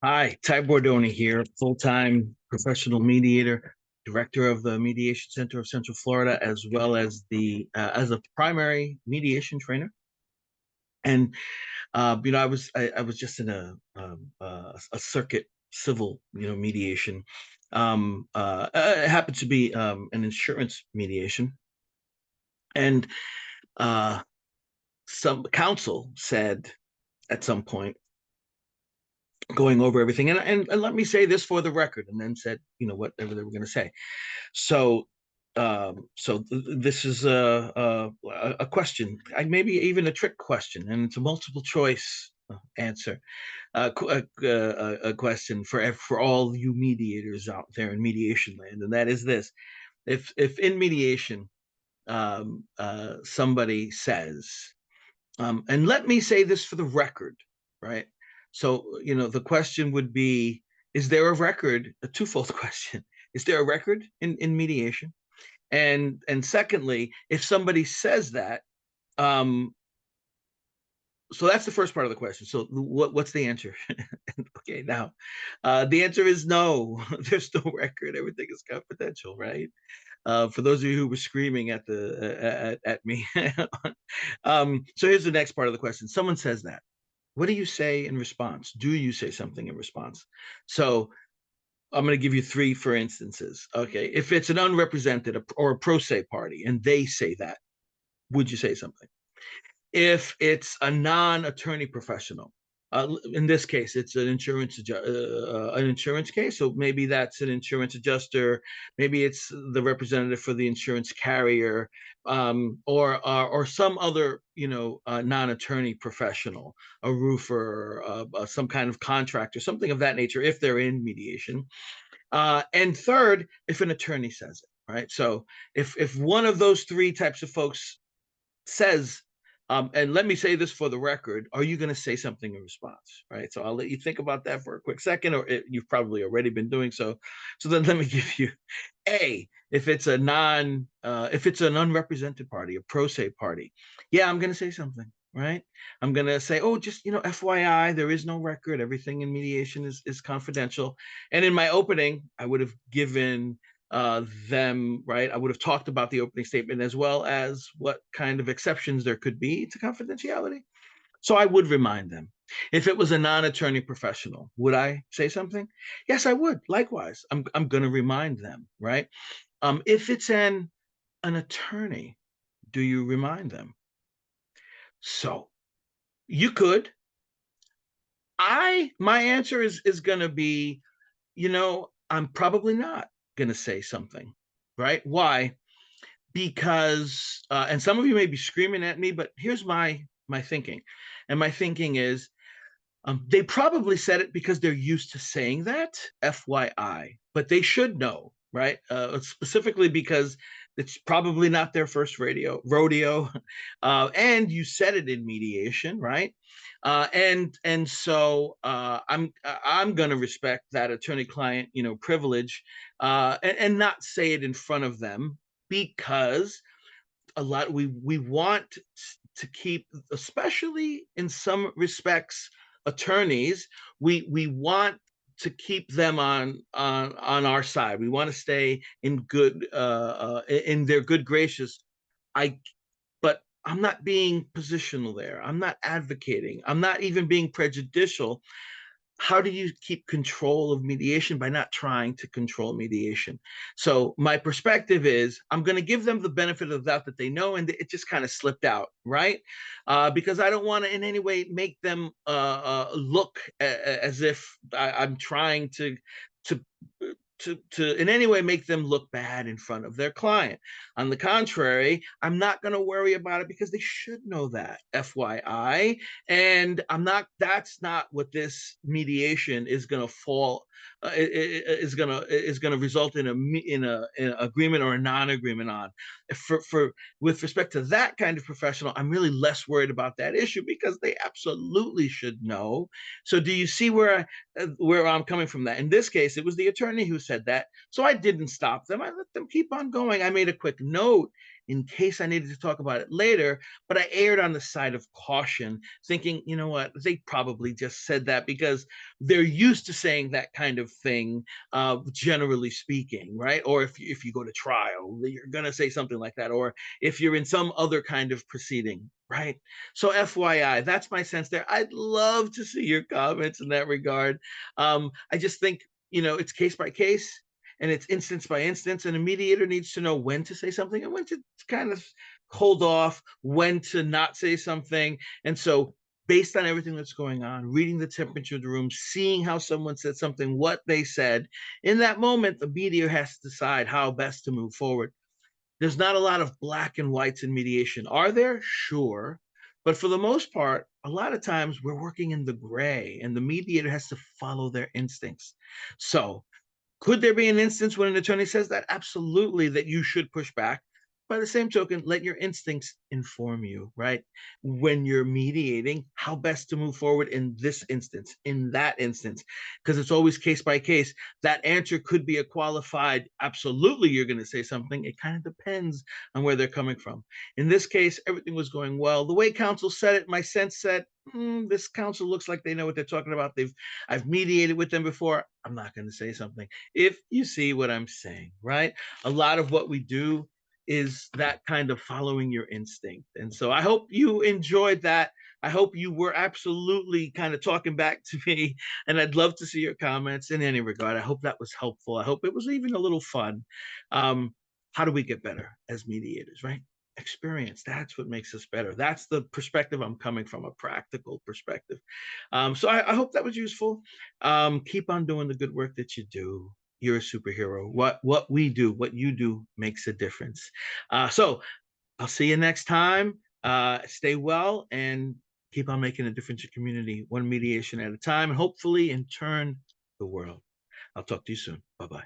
Hi, Ty Bordoni here, full-time professional mediator, director of the Mediation Center of Central Florida, as well as the as a primary mediation trainer. And I was just in a circuit civil mediation. It happened to be an insurance mediation, and uh, some counsel said at some point, going over everything, and let me say this for the record, and then said whatever they were going to say. So, this is a question, maybe even a trick question, and it's a multiple choice answer, a question for all you mediators out there in mediation land, and that is this: if in mediation, somebody says, and let me say this for the record, right? So, the question would be, is there a record, a twofold question? Is there a record in mediation? And secondly, if somebody says that, um, so that's the first part of the question. So what's the answer? Okay, now the answer is no. There's no record. Everything is confidential, right? For those of you who were screaming at me. So here's the next part of the question. Someone says that. What do you say in response? Do you say something in response? So I'm going to give you three for instances. Okay, if it's an unrepresented or a pro se party and they say that, would you say something? If it's a non-attorney professional, in this case, it's an insurance case. So maybe that's an insurance adjuster, maybe it's the representative for the insurance carrier, or some other non-attorney professional, a roofer, some kind of contractor, something of that nature. If they're in mediation, and third, if an attorney says it, right? So if one of those three types of folks says, and let me say this for the record, are you going to say something in response? Right. So I'll let you think about that for a quick second, or you've probably already been doing so. So then let me give you if it's if it's an unrepresented party, a pro se party, yeah, I'm going to say something. Right. I'm going to say, oh, just, FYI, there is no record. Everything in mediation is confidential. And in my opening, I would have given them, right? I would have talked about the opening statement as well as what kind of exceptions there could be to confidentiality. So I would remind them. If it was a non-attorney professional, would I say something? Yes, I would. Likewise, I'm going to remind them, right? If it's an attorney, do you remind them? So you could. My answer is going to be, I'm probably not going to say something, right? Why? Because and some of you may be screaming at me, but here's my thinking, and my thinking is, they probably said it because they're used to saying that, FYI, but they should know, right? Specifically because it's probably not their first rodeo, and you said it in mediation, right? And so I'm going to respect that attorney-client privilege, and not say it in front of them, because we want to keep, especially in some respects, attorneys, we want to keep them on our side. We want to stay in in their good gracious. I But I'm not being positional there. I'm not advocating. I'm not even being prejudicial. How do you keep control of mediation? By not trying to control mediation. So my perspective is, I'm going to give them the benefit of the doubt that they know, and it just kind of slipped out, right? Because I don't want to in any way make them look as if I'm trying to to in any way make them look bad in front of their client. On the contrary, I'm not going to worry about it because they should know that, FYI. And that's not what this mediation is going to fall, is going to result in an agreement or a non-agreement on. For With respect to that kind of professional, I'm really less worried about that issue because they absolutely should know. So do you see where I'm coming from? That in this case, it was the attorney who said that. So I didn't stop them. I let them keep on going. I made a quick note in case I needed to talk about it later, but I erred on the side of caution, thinking, you know what, they probably just said that because they're used to saying that kind of thing, generally speaking, right? Or if you go to trial, you're going to say something like that, or if you're in some other kind of proceeding, right? So FYI, that's my sense there. I'd love to see your comments in that regard. I just think, it's case by case and it's instance by instance, and a mediator needs to know when to say something and when to kind of hold off, when to not say something. And so, based on everything that's going on, reading the temperature of the room, seeing how someone said something, what they said, in that moment, the mediator has to decide how best to move forward. There's not a lot of black and whites in mediation. Are there? Sure. But for the most part, a lot of times we're working in the gray, and the mediator has to follow their instincts. So, could there be an instance when an attorney says that? Absolutely, that you should push back. By the same token, let your instincts inform you, right? When you're mediating, how best to move forward in this instance, in that instance, because it's always case by case. That answer could be a qualified, absolutely, you're going to say something. It kind of depends on where they're coming from. In this case, everything was going well. The way counsel said it, my sense said, this counsel looks like they know what they're talking about. I've mediated with them before. I'm not going to say something. If you see what I'm saying, right? A lot of what we do is that kind of following your instinct. And so I hope you enjoyed that. I hope you were absolutely kind of talking back to me, and I'd love to see your comments in any regard. I hope that was helpful. I hope it was even a little fun. How do we get better as mediators, right? Experience. That's what makes us better. That's the perspective I'm coming from, a practical perspective. So I hope that was useful. Keep on doing the good work that you do. You're a superhero. What we do, what you do, makes a difference. So I'll see you next time. Stay well and keep on making a difference in your community, one mediation at a time, and hopefully, in turn, the world. I'll talk to you soon. Bye bye.